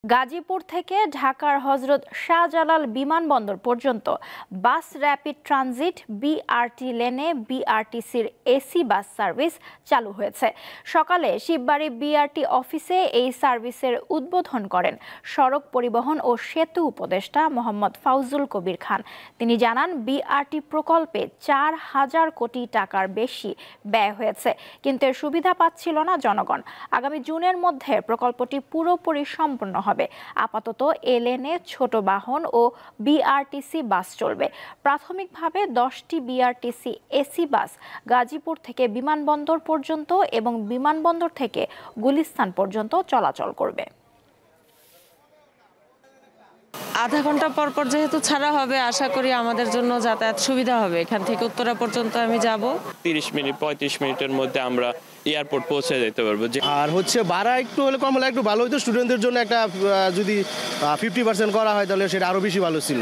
গাজীপুর থেকে ঢাকার হজরত শাহজালাল বিমানবন্দর পর্যন্ত বাস র্যাপিড ট্রানজিট বিআরটি লেনে বিআরটিসির এসি বাস সার্ভিস চালু হয়েছে। সকালে শিববাড়ি বিআরটি অফিসে এই সার্ভিসের উদ্বোধন করেন সড়ক পরিবহন ও সেতু উপদেষ্টা মোহাম্মদ ফাউজুল কবির খান। তিনি জানান, বিআরটি প্রকল্পে ৪,০০০ কোটি টাকার বেশি ব্যয় হয়েছে, কিন্তু এর সুবিধা পাচ্ছিল না জনগণ। আগামী জুনের মধ্যে প্রকল্পটি পুরোপুরি সম্পন্ন হবে। আপাতত এ লেনে ছোট বাহন ও বিআরটিসি বাস চলবে। প্রাথমিকভাবে 10টি বিআরটিসি এসি বাস গাজীপুর থেকে বিমানবন্দর পর্যন্ত এবং বিমানবন্দর থেকে গুলিস্তান পর্যন্ত চলাচল করবে। আধা ঘন্টা পর পর যেহেতু ছাড়া হবে, আশা করি আমাদের জন্য যাতায়াত সুবিধা হবে। এখান থেকে উত্তরা পর্যন্ত আমি যাব। 30 মিনিট 35 মিনিটের মধ্যে আমরা এয়ারপোর্ট পৌঁছে যেতে পারবো। আর ভাড়া একটু হলে কম হলে একটু ভালো হতো। স্টুডেন্টদের জন্য একটা যদি 50% করা হয় তাহলে সেটা আরো বেশি ভালো ছিল।